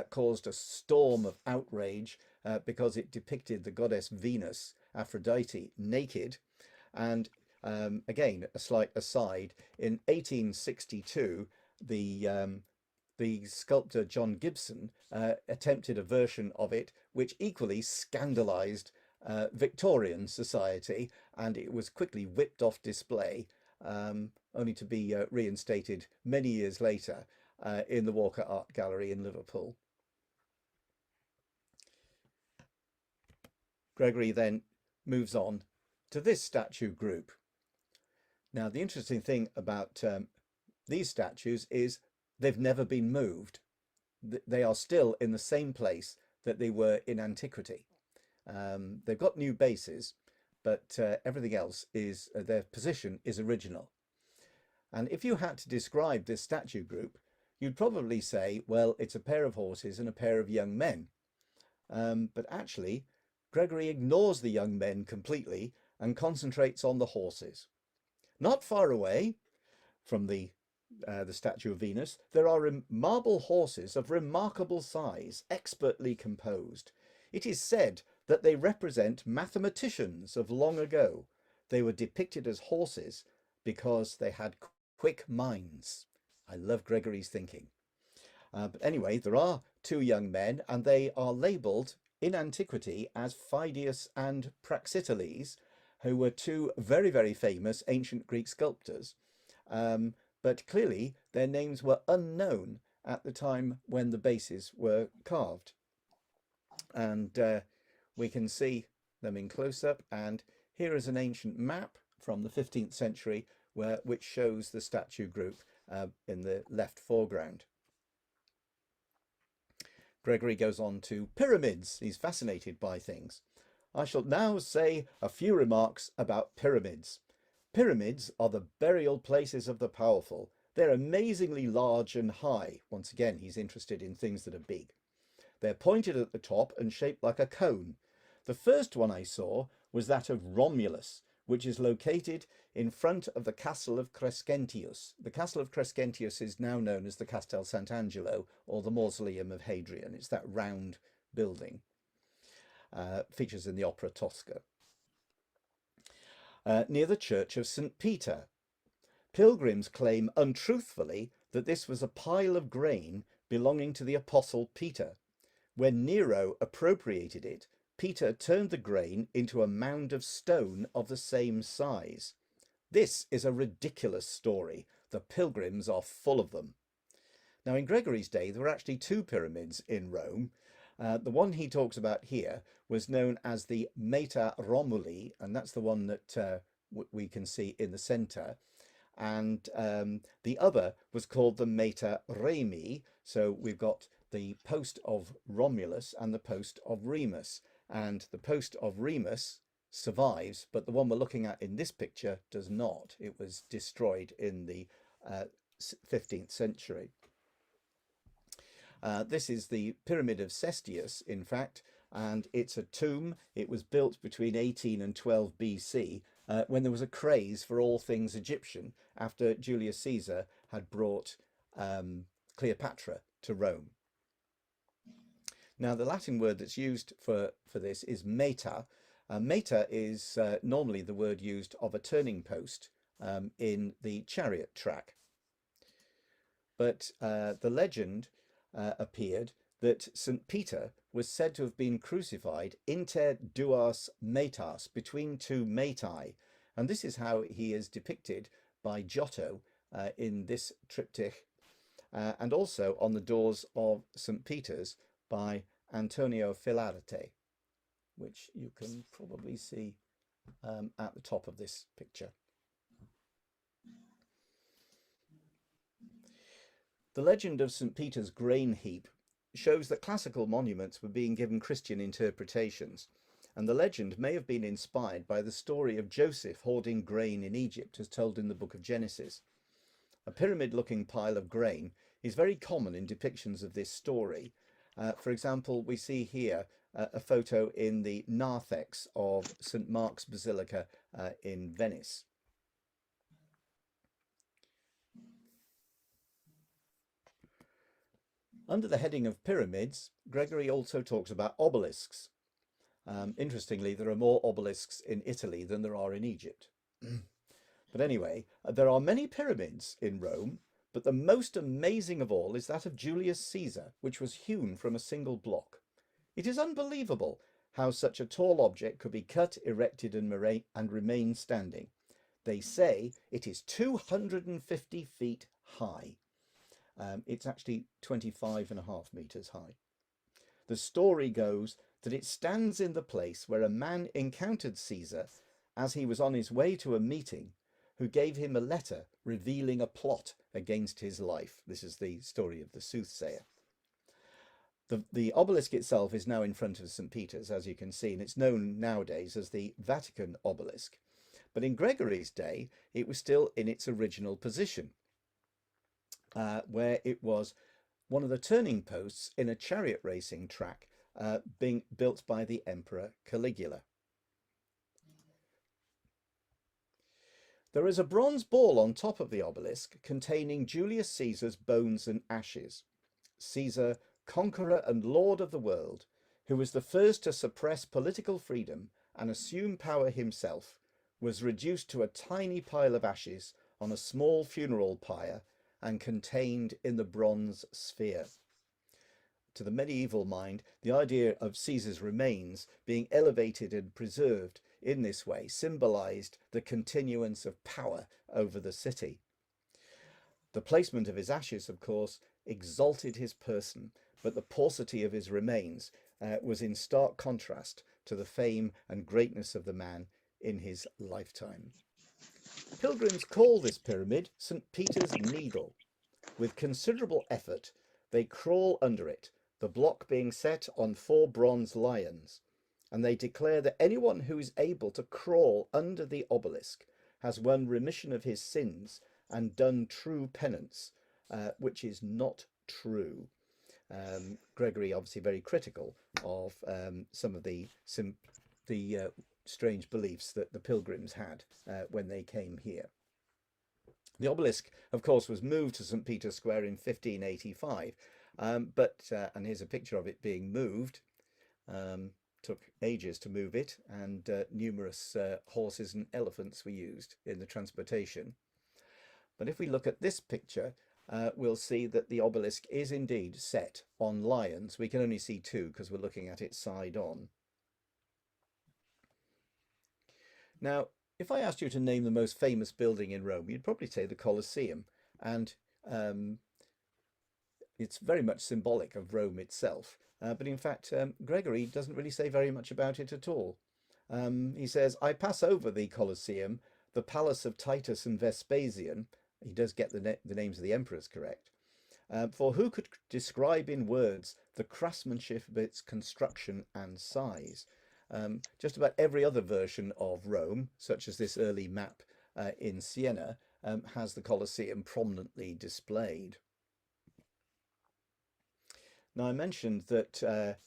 caused a storm of outrage because it depicted the goddess Venus, Aphrodite, naked. And again, a slight aside, in 1862, the sculptor John Gibson attempted a version of it which equally scandalized Victorian society, and it was quickly whipped off display, only to be reinstated many years later in the Walker Art Gallery in Liverpool. Gregory then moves on to this statue group. Now, the interesting thing about these statues is they've never been moved. They are still in the same place that they were in antiquity. They've got new bases, but everything else is, their position is original. And if you had to describe this statue group, you'd probably say, well, it's a pair of horses and a pair of young men. But actually, Gregory ignores the young men completely and concentrates on the horses. Not far away from the statue of Venus, there are marble horses of remarkable size, expertly composed. It is said that they represent mathematicians of long ago. They were depicted as horses because they had quick minds. I love Gregory's thinking. But anyway, there are 2 young men, and they are labelled in antiquity as Phidias and Praxiteles, who were 2 very, very famous ancient Greek sculptors. But clearly their names were unknown at the time when the bases were carved. And we can see them in close-up, and here is an ancient map from the 15th century which shows the statue group in the left foreground. Gregory goes on to pyramids. He's fascinated by things. I shall now say a few remarks about pyramids. Pyramids are the burial places of the powerful. They're amazingly large and high. Once again, he's interested in things that are big. They're pointed at the top and shaped like a cone. The first one I saw was that of Romulus, which is located in front of the Castle of Crescentius. The Castle of Crescentius is now known as the Castel Sant'Angelo, or the Mausoleum of Hadrian. It's that round building. Features in the opera Tosca. Near the Church of St. Peter. Pilgrims claim untruthfully that this was a pile of grain belonging to the Apostle Peter. When Nero appropriated it, Peter turned the grain into a mound of stone of the same size. This is a ridiculous story. The pilgrims are full of them. Now, in Gregory's day, there were actually 2 pyramids in Rome. The one he talks about here was known as the Mater Romuli, and that's the one that we can see in the centre. And the other was called the Mater Remi. So we've got the post of Romulus and the post of Remus. And the post of Remus survives, but the one we're looking at in this picture does not. It was destroyed in the 15th century. This is the Pyramid of Cestius, in fact, and it's a tomb. It was built between 18 and 12 BC when there was a craze for all things Egyptian after Julius Caesar had brought Cleopatra to Rome. Now, the Latin word that's used for this is meta. Meta is normally the word used of a turning post in the chariot track. But the legend appeared that St. Peter was said to have been crucified inter duas metas, between two metae, and this is how he is depicted by Giotto in this triptych, and also on the doors of St. Peter's by Antonio Filarte, which you can probably see at the top of this picture. The legend of St. Peter's grain heap shows that classical monuments were being given Christian interpretations, and the legend may have been inspired by the story of Joseph hoarding grain in Egypt as told in the book of Genesis. A pyramid-looking pile of grain is very common in depictions of this story. For example, we see here a photo in the narthex of St. Mark's Basilica in Venice. Under the heading of pyramids, Gregory also talks about obelisks. Interestingly, there are more obelisks in Italy than there are in Egypt. But anyway, there are many pyramids in Rome, but the most amazing of all is that of Julius Caesar, which was hewn from a single block. It is unbelievable how such a tall object could be cut, erected, and remain standing. They say it is 250 feet high. It's actually 25.5 meters high. The story goes that it stands in the place where a man encountered Caesar as he was on his way to a meeting, who gave him a letter revealing a plot against his life. This is the story of the soothsayer. The obelisk itself is now in front of St. Peter's, as you can see, and it's known nowadays as the Vatican Obelisk. But in Gregory's day, it was still in its original position, where it was one of the turning posts in a chariot racing track being built by the Emperor Caligula. There is a bronze ball on top of the obelisk containing Julius Caesar's bones and ashes. Caesar, conqueror and lord of the world, who was the first to suppress political freedom and assume power himself, was reduced to a tiny pile of ashes on a small funeral pyre and contained in the bronze sphere. To the medieval mind, the idea of Caesar's remains being elevated and preserved in this way symbolized the continuance of power over the city. The placement of his ashes, of course, exalted his person, but the paucity of his remains was in stark contrast to the fame and greatness of the man in his lifetime. Pilgrims call this pyramid St. Peter's Needle. With considerable effort, they crawl under it, the block being set on 4 bronze lions, and they declare that anyone who is able to crawl under the obelisk has won remission of his sins and done true penance, which is not true. Gregory obviously very critical of some of the strange beliefs that the pilgrims had when they came here. The obelisk, of course, was moved to St. Peter's Square in 1585, and here's a picture of it being moved. Took ages to move it, and numerous horses and elephants were used in the transportation. But if we look at this picture, we'll see that the obelisk is indeed set on lions. We can only see 2 because we're looking at it side on. Now, if I asked you to name the most famous building in Rome, you'd probably say the Coliseum, and it's very much symbolic of Rome itself. But in fact, Gregory doesn't really say very much about it at all. He says, I pass over the Coliseum, the palace of Titus and Vespasian. He does get the names of the emperors correct. For who could describe in words the craftsmanship of its construction and size? Just about every other version of Rome, such as this early map in Siena, has the Colosseum prominently displayed. Now, I mentioned that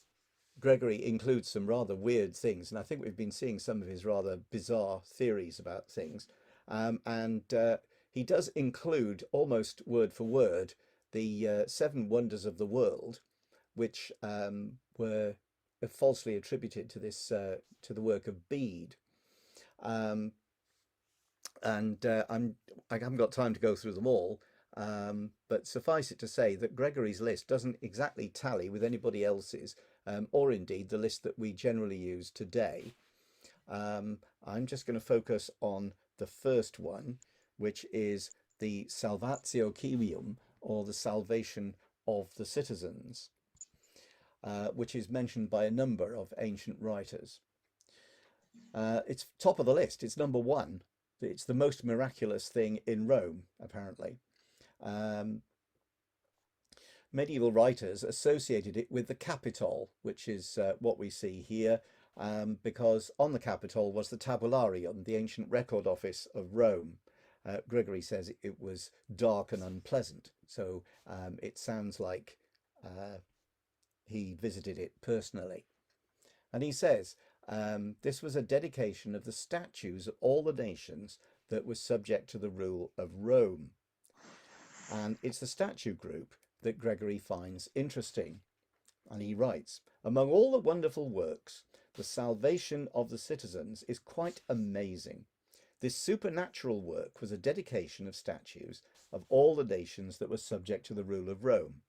Gregory includes some rather weird things, and I think we've been seeing some of his rather bizarre theories about things. He does include, almost word for word, the 7 wonders of the world, which were falsely attributed to this to the work of Bede. I haven't got time to go through them all, but suffice it to say that Gregory's list doesn't exactly tally with anybody else's, or indeed the list that we generally use today. I'm just going to focus on the first one, which is the Salvatio Civium, or the salvation of the citizens, which is mentioned by a number of ancient writers. It's top of the list. It's number one. It's the most miraculous thing in Rome, apparently. Medieval writers associated it with the Capitol, which is what we see here, because on the Capitol was the Tabularium, the ancient record office of Rome. Gregory says it was dark and unpleasant, so it sounds like he visited it personally. And he says this was a dedication of the statues of all the nations that were subject to the rule of Rome. And it's the statue group that Gregory finds interesting. And he writes, among all the wonderful works, the salvation of the citizens is quite amazing. This supernatural work was a dedication of statues of all the nations that were subject to the rule of Rome.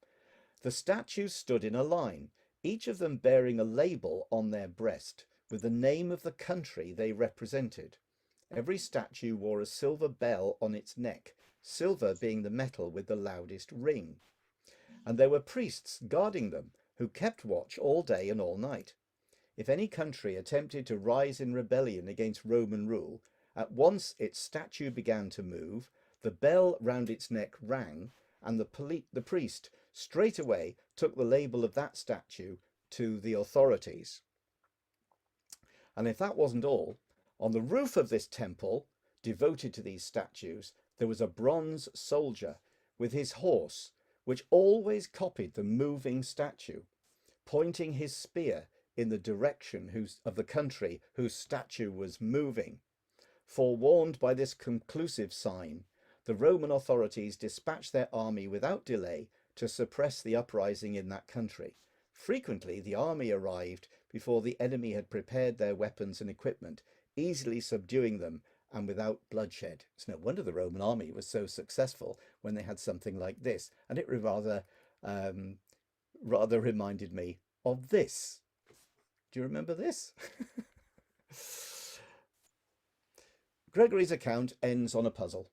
The statues stood in a line, each of them bearing a label on their breast with the name of the country they represented. Every statue wore a silver bell on its neck, silver being the metal with the loudest ring. And there were priests guarding them, who kept watch all day and all night. If any country attempted to rise in rebellion against Roman rule, at once its statue began to move, the bell round its neck rang, and the priest straightway took the label of that statue to the authorities. And if that wasn't all, on the roof of this temple, devoted to these statues, there was a bronze soldier with his horse, which always copied the moving statue, pointing his spear in the direction of the country whose statue was moving. Forewarned by this conclusive sign, the Roman authorities dispatched their army without delay to suppress the uprising in that country. Frequently, the army arrived before the enemy had prepared their weapons and equipment, easily subduing them and without bloodshed. It's no wonder the Roman army was so successful when they had something like this, and it rather reminded me of this. Do you remember this? Gregory's account ends on a puzzle.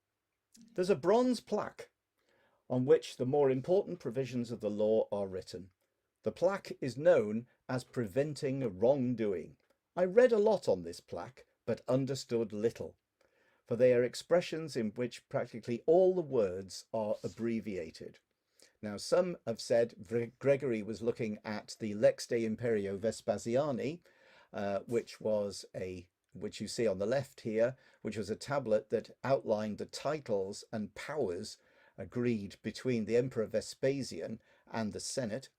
There's a bronze plaque on which the more important provisions of the law are written. The plaque is known as preventing wrongdoing. I read a lot on this plaque, but understood little, for they are expressions in which practically all the words are abbreviated. Now, some have said Gregory was looking at the Lex de Imperio Vespasiani, which you see on the left here, which was a tablet that outlined the titles and powers agreed between the Emperor Vespasian and the Senate.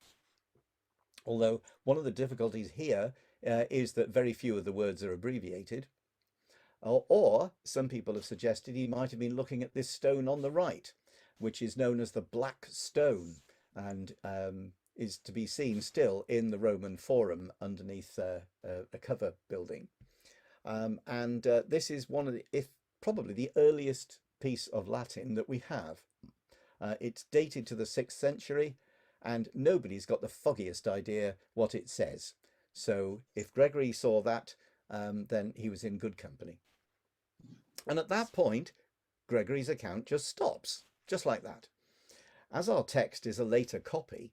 Although one of the difficulties here is that very few of the words are abbreviated. Or some people have suggested he might have been looking at this stone on the right, which is known as the Black Stone, and is to be seen still in the Roman Forum underneath a cover building. This is one of probably the earliest piece of Latin that we have. It's dated to the 6th century, and nobody's got the foggiest idea what it says. So if Gregory saw that, then he was in good company. And at that point, Gregory's account just stops, just like that. As our text is a later copy,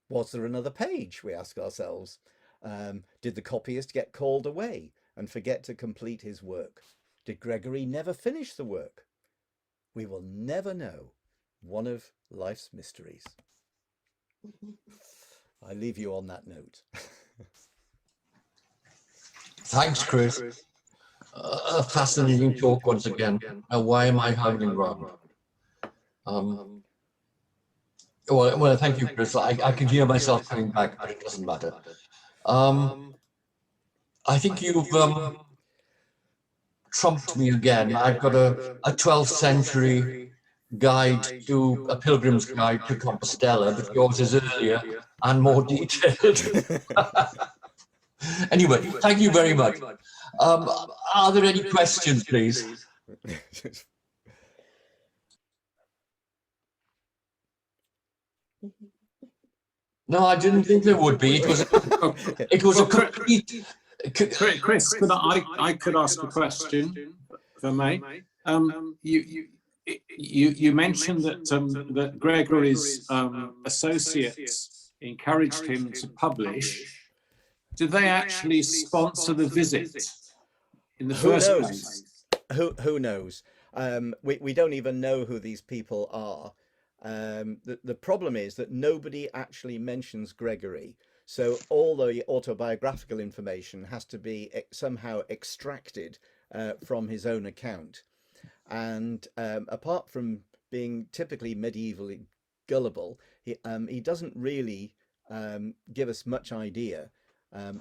was there another page, we ask ourselves? Did the copyist get called away and forget to complete his work? Did Gregory never finish the work? We will never know. One of life's mysteries. I leave you on that note. Thanks, Chris. A fascinating talk once again. Now, why am I howling wrong? Well, thank you, Chris. I can hear myself coming back, but it doesn't matter. I think you've trumped me again. I've got a 12th century guide to a pilgrim's guide to Compostela, but yours is earlier and more detailed. Anyway, thank you very much. Are there any questions, please? No, I didn't think there would be. It was a complete. Chris, I could ask a question, if I may. You mentioned that Gregory's associates encouraged him to publish. Did they actually sponsor the visit in the first place? Who knows? We don't even know who these people are. The problem is that nobody actually mentions Gregory. So all the autobiographical information has to be somehow extracted from his own account. And apart from being typically medievally gullible, he doesn't really give us much idea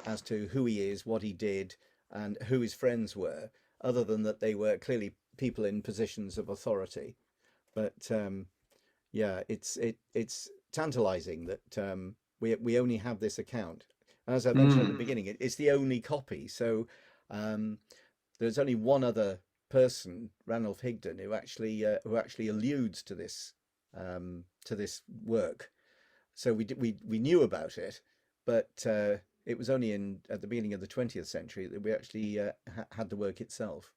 as to who he is, what he did, and who his friends were, other than that they were clearly people in positions of authority. But yeah, it's tantalizing that we only have this account. As I mentioned at the beginning, it's the only copy. So there's only one other person, Ranulph Higden, who actually alludes to this work. So we knew about it, but it was only at the beginning of the 20th century that we actually had the work itself.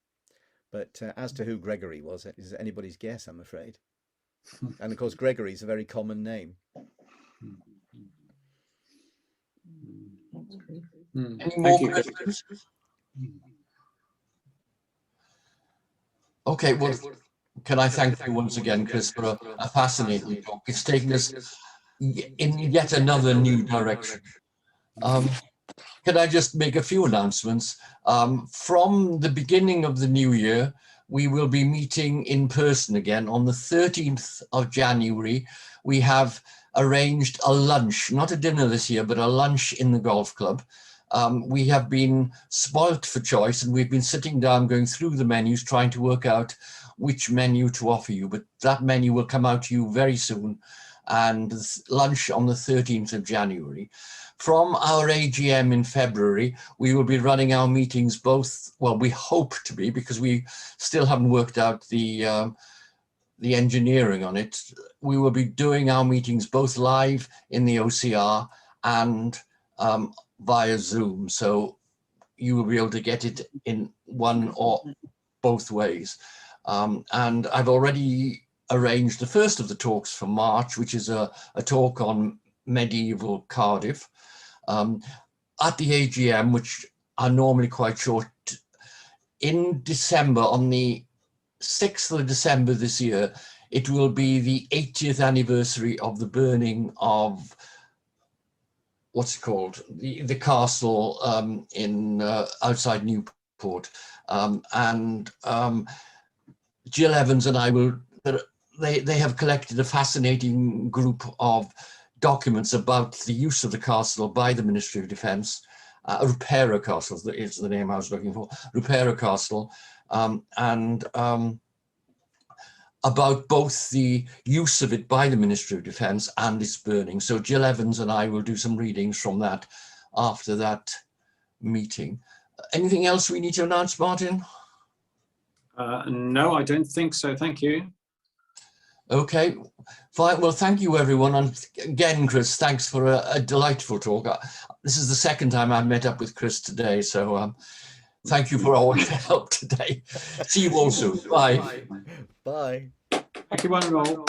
But as to who Gregory was, it is anybody's guess, I'm afraid. And of course, Gregory is a very common name. Any more questions? Okay, well, can I thank you once again, Chris, for a fascinating talk. It's taken us in yet another new direction. Can I just make a few announcements? From the beginning of the new year, we will be meeting in person again on the 13th of January. We have arranged a lunch, not a dinner this year, but a lunch in the golf club. We have been spoilt for choice, and we've been sitting down going through the menus trying to work out which menu to offer you, but that menu will come out to you very soon, and lunch on the 13th of January. From our AGM in February, we will be running our meetings both, well, we hope to be, because we still haven't worked out the engineering on it. We will be doing our meetings both live in the OCR and via Zoom. So you will be able to get it in one or both ways. And I've already arranged the first of the talks for March, which is a talk on medieval Cardiff. At the AGM, which are normally quite short, in December, on the 6th of December this year, it will be the 80th anniversary of the burning of, what's it called, the castle in outside Newport. And Jill Evans and I will, they have collected a fascinating group of documents about the use of the castle by the Ministry of Defence. Rupera Castle is the name I was looking for, Rupera Castle, and about both the use of it by the Ministry of Defence and its burning. So Jill Evans and I will do some readings from that after that meeting. Anything else we need to announce, Martin? No, I don't think so. Thank you. Okay, fine. Well, thank you, everyone. And again, Chris, thanks for a delightful talk. This is the second time I've met up with Chris today. So thank you for all your help today. See you all soon. Bye. Bye. Thank you, one and all.